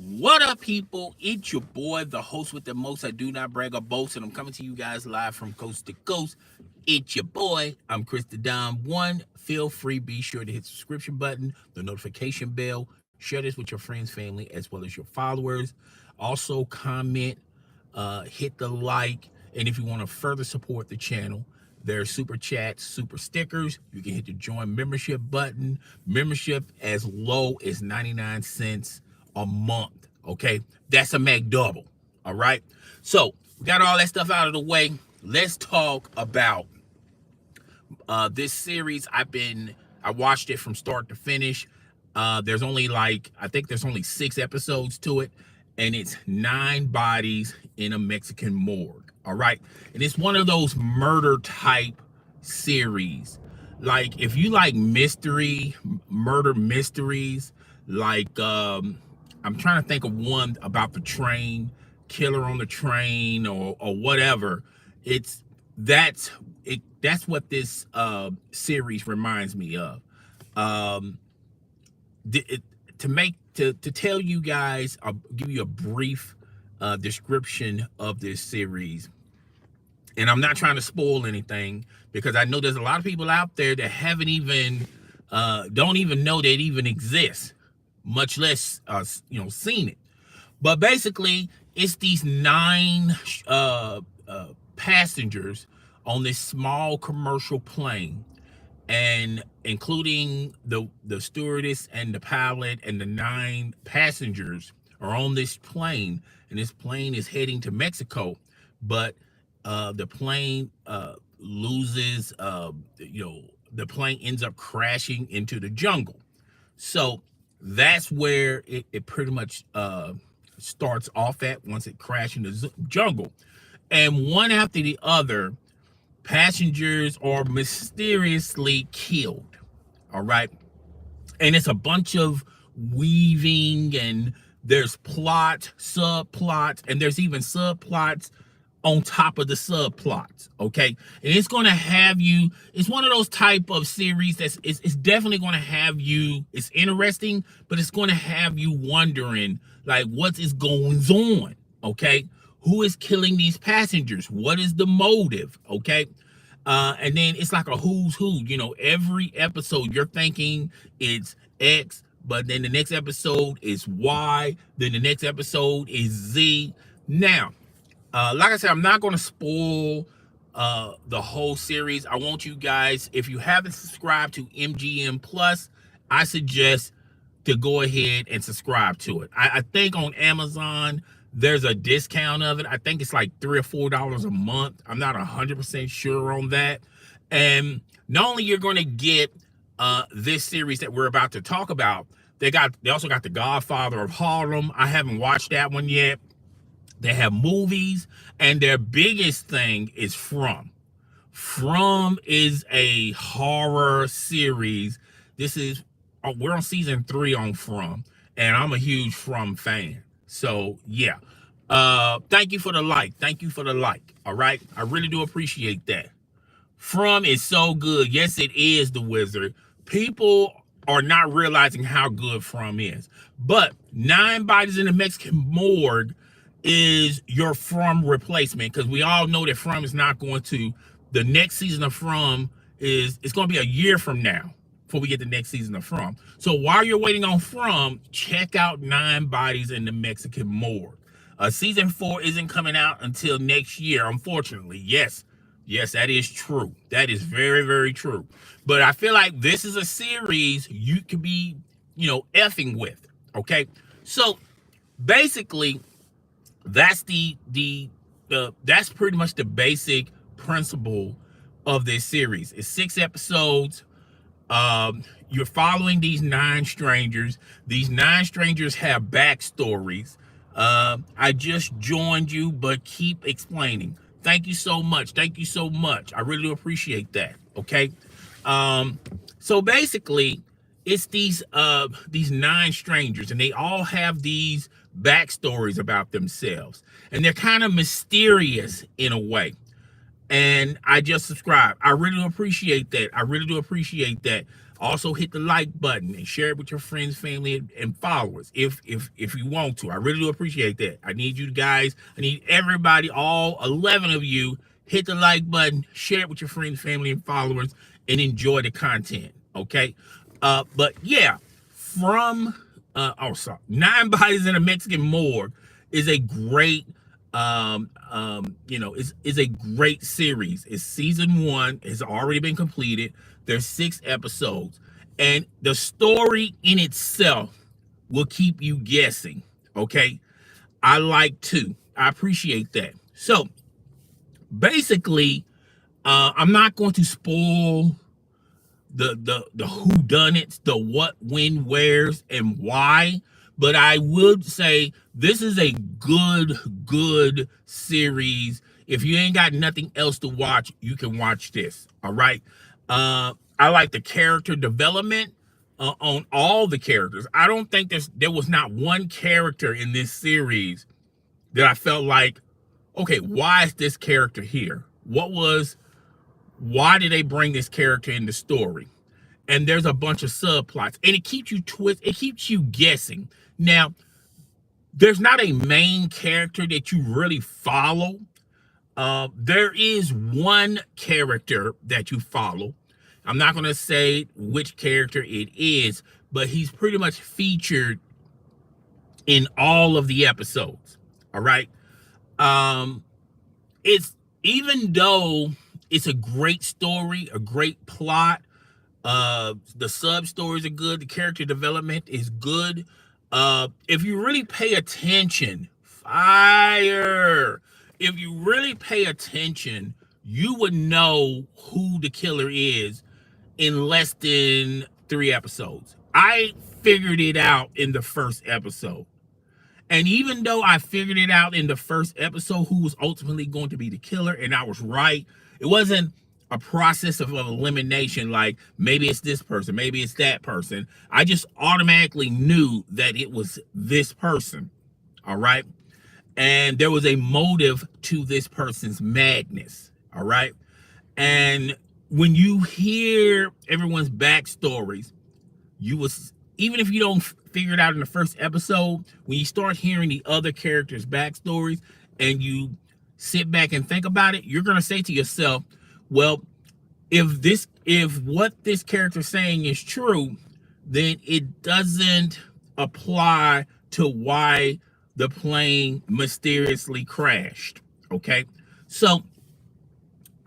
What up, people? It's your boy, the host with the most. I do not brag or boast, and I'm coming to you guys live from coast to coast. It's your boy. I'm Chris the Dom. One, feel free. Be sure to hit the subscription button, the notification bell. Share this with your friends, family, as well as your followers. Also, comment, hit the like, and if you want to further support the channel, there's super chats, super stickers. You can hit the join membership button. Membership as low as 99 cents a month. Okay, that's a McDouble. All right. So we got all that stuff out of the way. Let's talk about this series. I watched it from start to finish. There's only I think there's only 6 episodes to it, and it's 9 bodies in a Mexican morgue. All right, and it's one of those murder type series. Like if you like murder mysteries, like I'm trying to think of one about the train, killer on the train, or whatever. It's that's it. That's what this series reminds me of. Um, to tell you guys, I'll give you a brief description of this series, and I'm not trying to spoil anything because I know there's a lot of people out there that haven't even don't even know that it even exists, much less seen it. But basically, it's these 9 passengers on this small commercial plane, and including the stewardess and the pilot, and the 9 passengers are on this plane, and this plane is heading to Mexico, but the plane loses the plane ends up crashing into the jungle. So that's where it pretty much starts off at, once it crashes in the jungle. And one after the other, passengers are mysteriously killed. All right. And it's a bunch of weaving, and there's plot, subplots, and there's even subplots on top of the subplots. Okay. And it's going to have you, it's one of those type of series that's it's definitely going to have you, it's interesting, but it's going to have you wondering, like, what is going on? Okay. Who is killing these passengers? What is the motive? Okay. And then it's like a who's who. Every episode you're thinking it's X, but then the next episode is Y, then the next episode is Z. Now, like I said, I'm not going to spoil the whole series. I want you guys, if you haven't subscribed to MGM Plus, I suggest to go ahead and subscribe to it. I think on Amazon there's a discount of it. I think it's like $3 or $4 a month. I'm not 100% sure on that. And not only you're going to get this series that we're about to talk about, they also got The Godfather of Harlem. I haven't watched that one yet. They have movies, and their biggest thing is From. From is a horror series. We're on season 3 on From, and I'm a huge From fan. So yeah. Thank you for the like. Thank you for the like. All right. I really do appreciate that. From is so good. Yes, it is, The Wizard. People are not realizing how good From is. But 9 Bodies in the Mexican Morgue is your From replacement, because we all know that From is not going to, the next season of From it's going to be a year from now before we get the next season of From. So while you're waiting on From, check out 9 Bodies in the Mexican Morgue. Season 4 isn't coming out until next year, unfortunately. Yes, that is true. That is very, very true. But I feel like this is a series you could be, effing with. Okay, so basically, that's that's pretty much the basic principle of this series. It's 6 episodes. You're following these 9 strangers. These 9 strangers have backstories. I just joined you, but keep explaining. Thank you so much. Thank you so much. I really do appreciate that. Okay. So basically, it's these 9 strangers, and they all have these backstories about themselves, and they're kind of mysterious in a way. And I just subscribed. I really do appreciate that. I really do appreciate that. Also hit the like button and share it with your friends, family, and followers if you want to. I really do appreciate that. I need you guys, I need everybody, all 11 of you, hit the like button, share it with your friends, family, and followers, and enjoy the content. Okay. But yeah, from sorry, Nine Bodies in a Mexican Morgue is a great is a great series. It's season 1, has already been completed. There's 6 episodes, and the story in itself will keep you guessing. Okay, I like to. I appreciate that. So basically, I'm not going to spoil the whodunits, the what, when, where's, and why. But I would say this is a good series. If you ain't got nothing else to watch, you can watch this. All right. I like the character development on all the characters. I don't think there was not one character in this series that I felt like, okay, why is this character here? Why did they bring this character in the story? And there's a bunch of subplots, and it keeps you guessing. Now, there's not a main character that you really follow. There is one character that you follow. I'm not going to say which character it is, but he's pretty much featured in all of the episodes. All right. It's, even though it's a great story, a great plot, the sub stories are good, the character development is good. If you really pay attention, if you really pay attention, you would know who the killer is in less than 3 episodes. I figured it out in the first episode. And even though I figured it out in the first episode who was ultimately going to be the killer, and I was right, it wasn't a process of elimination, like maybe it's this person, maybe it's that person. I just automatically knew that it was this person. All right. And there was a motive to this person's madness. All right. And when you hear everyone's backstories, you was, even if you don't figure it out in the first episode, when you start hearing the other characters' backstories and you sit back and think about it, you're gonna say to yourself, well, if what this character's saying is true, then it doesn't apply to why the plane mysteriously crashed. Okay, so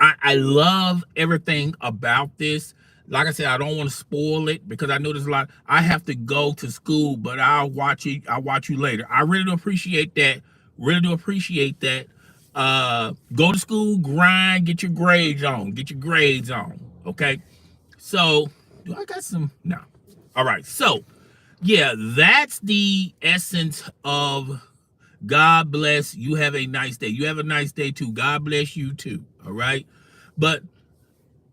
I love everything about this. Like I said, I don't want to spoil it because I know there's a lot. I have to go to school, but I'll watch it. I'll watch you later. I really do appreciate that. Really do appreciate that. Go to school, grind, get your grades on. Get your grades on. Okay. So, do I got some? No. All right. So, yeah, that's the essence of God bless. You have a nice day. You have a nice day too. God bless you too. All right. But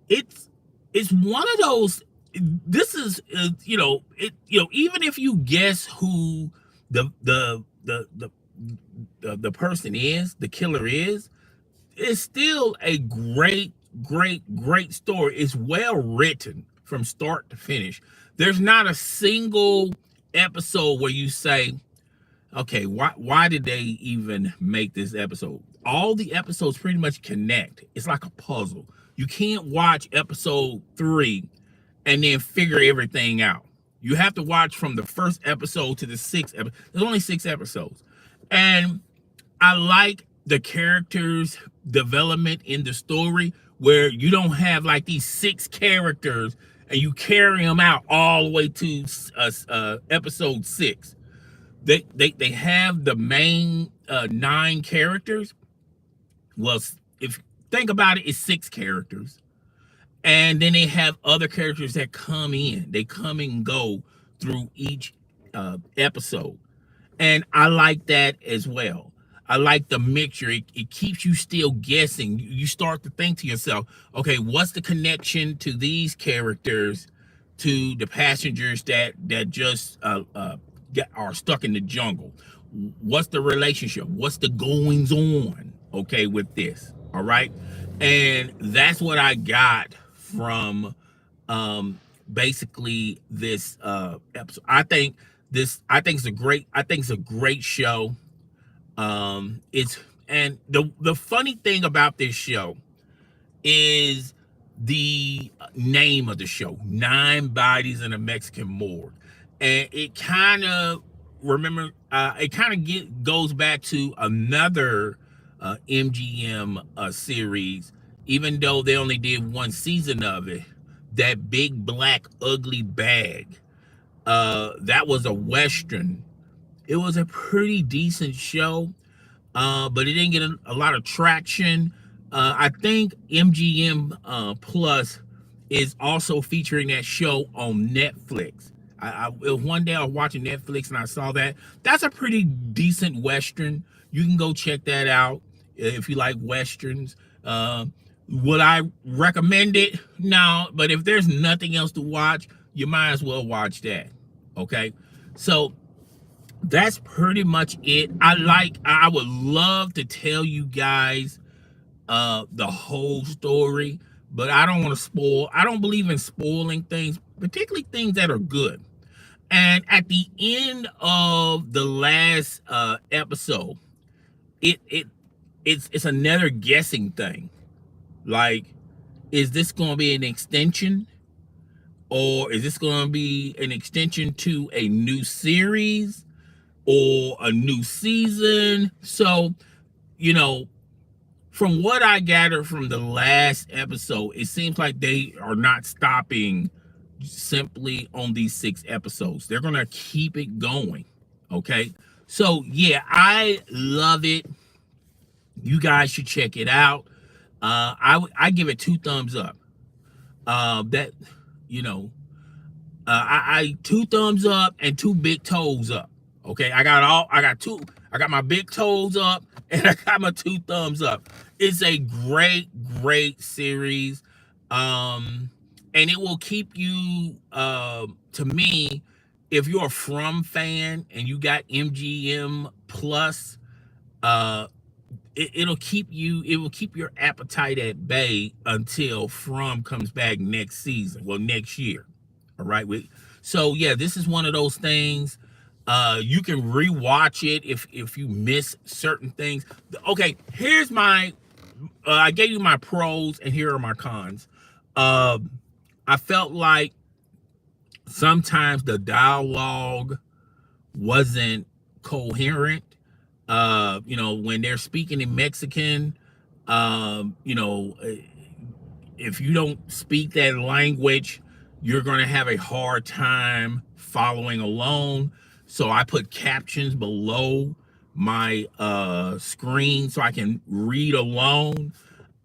it's one of those, this is even if you guess who the person is, the killer is, it's still a great story. It's well written from start to finish. There's not a single episode where you say, okay, why did they even make this episode? All the episodes pretty much connect. It's like a puzzle. You can't watch episode 3 and then figure everything out. You have to watch from the first episode to the 6th episode. There's only 6 episodes. And I like the characters' development in the story where you don't have like these 6 characters and you carry them out all the way to episode 6. They have the main 9 characters. Well, if you think about it, it's 6 characters. And then they have other characters that come in. They come and go through each episode. And I like that as well. I like the mixture. It keeps you still guessing. You start to think to yourself, okay, what's the connection to these characters, to the passengers that just are stuck in the jungle? What's the relationship? What's the goings on, okay, with this? All right. And that's what I got from basically this episode. I think it's a great show. It's and the funny thing about this show is the name of the show, Nine Bodies in a Mexican Morgue. And it kind of goes back to another MGM series, even though they only did one season of it. That Big Black Ugly Bag. That was a Western. It was a pretty decent show, but it didn't get a lot of traction. I think MGM Plus is also featuring that show on Netflix. One day I was watching Netflix and I saw that. That's a pretty decent Western. You can go check that out if you like Westerns. Would I recommend it? No, but if there's nothing else to watch, you might as well watch that. Okay, so that's pretty much it. I would love to tell you guys the whole story, but I don't want to spoil. I don't believe in spoiling things, particularly things that are good. And at the end of the last episode, it's another guessing thing. Like, is this going to be an extension, or is this going to be an extension to a new series or a new season? So, you know, from what I gathered from the last episode, it seems like they are not stopping simply on these 6 episodes. They're going to keep it going. Okay. So, yeah, I love it. You guys should check it out. I give it 2 thumbs up. That, you know, I 2 thumbs up and 2 big toes up. Okay, I got my big toes up and I got my 2 thumbs up. It's a great series. And it will keep you, to me, if you're a From fan and you got MGM Plus, it will keep your appetite at bay until From comes back next season. Well, next year. All right. So yeah, this is one of those things. You can rewatch it if you miss certain things. Okay, here's my I gave you my pros and here are my cons. I felt like sometimes the dialogue wasn't coherent. When they're speaking in Mexican, if you don't speak that language, you're going to have a hard time following along. So I put captions below my screen so I can read along.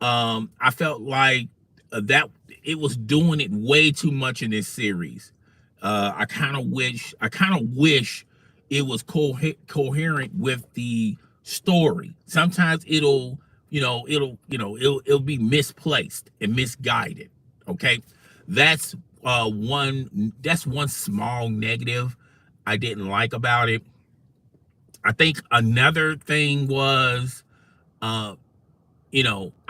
I felt like that it was doing it way too much in this series. I kind of wish it was coherent with the story. Sometimes it'll be misplaced and misguided. Okay, that's one small negative I didn't like about it. I think another thing was, I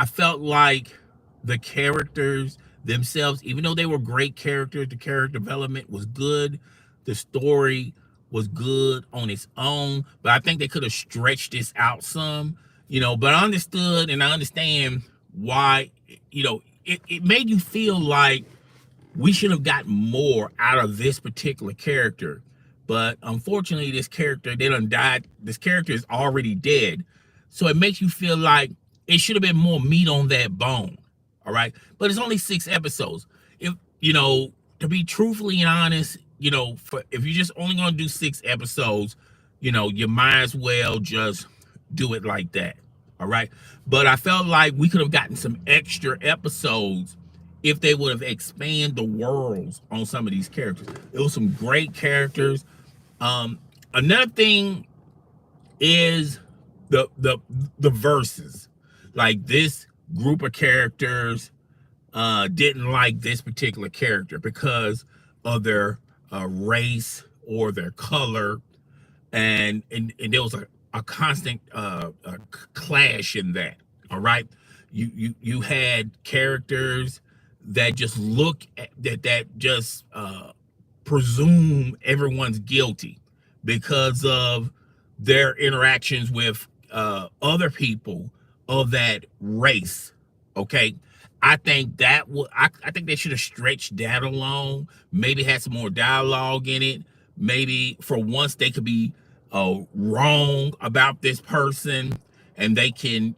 felt like the characters themselves, even though they were great characters, the character development was good, the story was good on its own, but I think they could have stretched this out some, but I understood and I understand why, it made you feel like we should have gotten more out of this particular character. But unfortunately, this character, they done died. This character is already dead. So it makes you feel like it should have been more meat on that bone. All right. But it's only 6 episodes. If, to be truthfully and honest, if you're just only going to do 6 episodes, you might as well just do it like that. All right. But I felt like we could have gotten some extra episodes if they would have expanded the worlds on some of these characters. It was some great characters. Another thing is the verses. Like, this group of characters didn't like this particular character because of their race or their color, and there was a constant clash in that. All right, you had characters that just look at, that just presume everyone's guilty because of their interactions with other people of that race. Okay, I think that would I think they should have stretched that along. Maybe had some more dialogue in it. Maybe for once they could be wrong about this person, and they can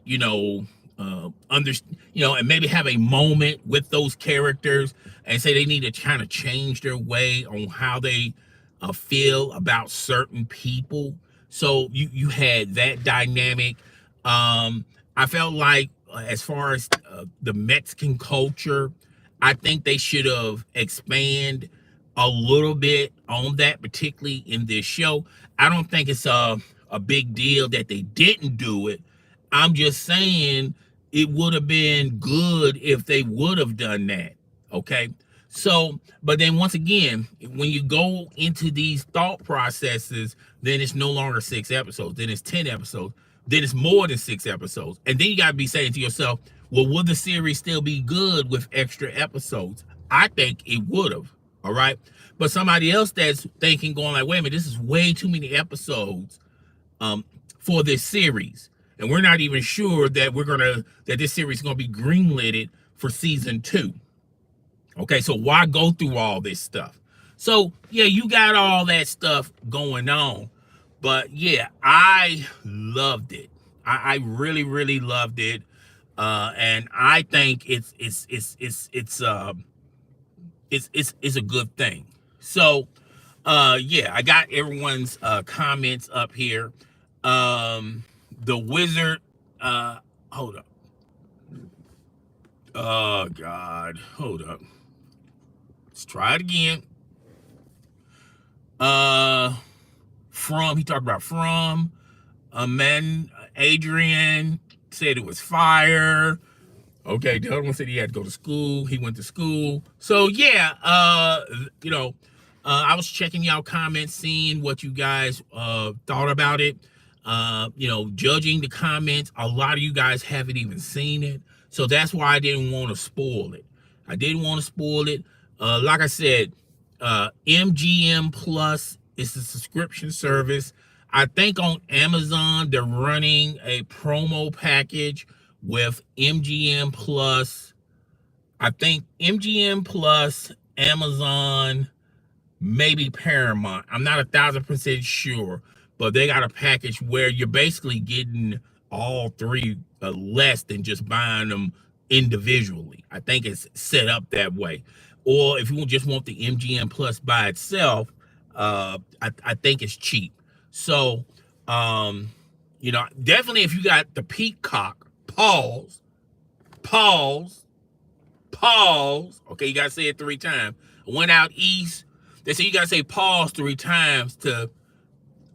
understand, and maybe have a moment with those characters and say they need to kind of change their way on how they feel about certain people. So you had that dynamic. I felt like as far as the Mexican culture, I think they should have expand a little bit on that, particularly in this show. I don't think it's a big deal that they didn't do it. I'm just saying it would have been good if they would have done that. Okay. So, but then once again, when you go into these thought processes, then it's no longer 6 episodes, then it's 10 episodes, then it's more than 6 episodes. And then you got to be saying to yourself, well, would the series still be good with extra episodes? I think it would have. All right. But somebody else that's thinking, going like, wait a minute, this is way too many episodes for this series. And we're not even sure that that this series is gonna be greenlit for season 2. Okay, so why go through all this stuff? So yeah, you got all that stuff going on. But yeah, I loved it. I really, really loved it. And I think it's a good thing. So yeah, I got everyone's comments up here. The wizard, hold up. Oh God, hold up. Let's try it again. He talked about man, Adrian said it was fire. Okay, the other one said he had to go to school. He went to school. So yeah, I was checking y'all comments, seeing what you guys thought about it. Judging the comments, a lot of you guys haven't even seen it. So that's why I didn't want to spoil it. Like I said, MGM Plus is a subscription service. I think on Amazon, they're running a promo package with MGM Plus. I think MGM Plus, Amazon, maybe Paramount. I'm not 1,000% sure, but they got a package where you're basically getting all three less than just buying them individually. I think it's set up that way. Or if you just want the MGM Plus by itself, I think it's cheap. So, definitely if you got the Peacock, pause. Okay, you gotta say it 3 times. I went out east. They say you gotta say pause 3 times to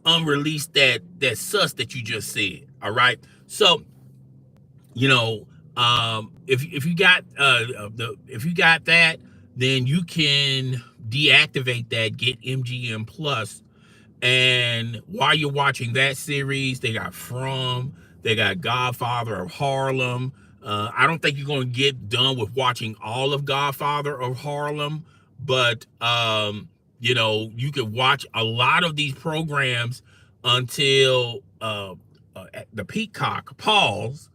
unrelease that sus that you just said. All right. So, if you got that, then you can deactivate that, get MGM Plus, and while you're watching that series, they got they got Godfather of Harlem. I don't think you're going to get done with watching all of Godfather of Harlem, but you could watch a lot of these programs until the Peacock pause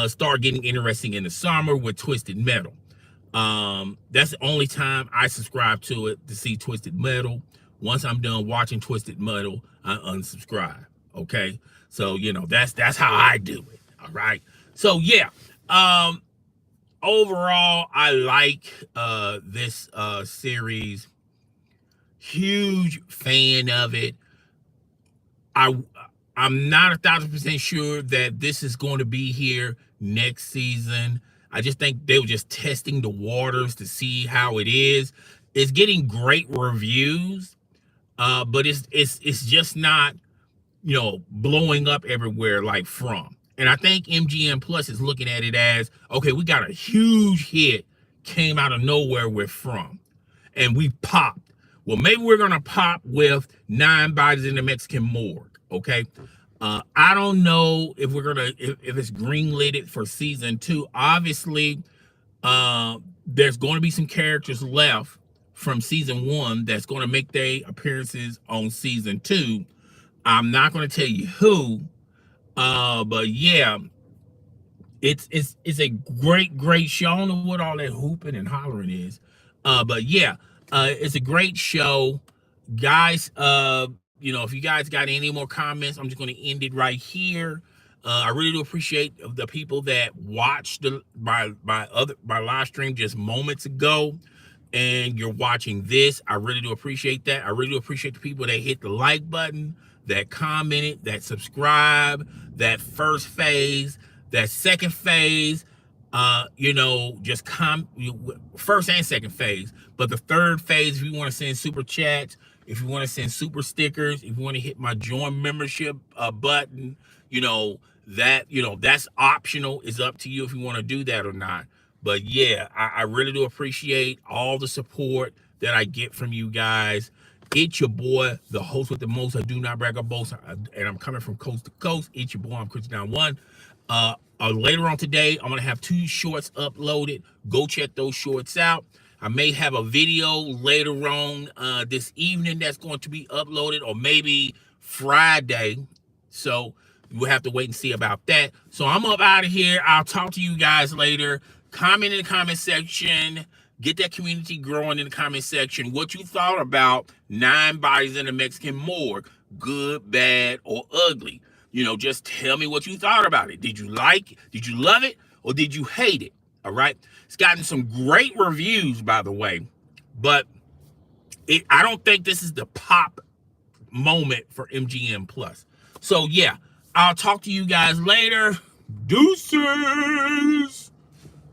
start getting interesting in the summer with Twisted Metal. That's the only time I subscribe to it, to see Twisted Metal. Once I'm done watching Twisted Metal, I unsubscribe. Okay, so that's how I do it. All right. So yeah, overall, I like this series. Huge fan of it. I'm not 1,000% sure that this is going to be here next season. I just think they were just testing the waters to see how it is. It's getting great reviews, but it's just not blowing up everywhere like From. And I think MGM Plus is looking at it as, okay, we got a huge hit, came out of nowhere with From, and we popped. Well, maybe we're gonna pop with 9 Bodies in the Mexican Morgue. Okay, I don't know if we're gonna if it's greenlit for season 2. Obviously, There's going to be some characters left from season 1 that's going to make their appearances on season 2. I'm not going to tell you who, but yeah, it's a great show. I don't know what all that hooping and hollering is, but yeah, it's a great show, guys. If you guys got any more comments, I'm just going to end it right here. I really do appreciate the people that watched my live stream just moments ago, and you're watching this. I really do appreciate that. I really do appreciate the people that hit the like button, that commented, that subscribe, that first phase, that second phase, just first and second phase. But the third phase, if you want to send super chats, if you want to send super stickers, if you want to hit my join membership button, that's optional. It's up to you if you want to do that or not. But yeah, I really do appreciate all the support that I get from you guys. It's your boy, the host with the most. I do not brag or boast, and I'm coming from coast to coast. It's your boy, I'm Chris Down One. Later on today, I'm gonna have 2 shorts uploaded. Go check those shorts out. I may have a video later on this evening that's going to be uploaded, or maybe Friday. So we'll have to wait and see about that. So I'm up out of here. I'll talk to you guys later. Comment in the comment section. Get that community growing in the comment section. What you thought about 9 bodies in the Mexican morgue, good, bad, or ugly. Just tell me what you thought about it. Did you like it? Did you love it? Or did you hate it? All right. It's gotten some great reviews, by the way. But I don't think this is the pop moment for MGM Plus. So, yeah, I'll talk to you guys later. Deuces.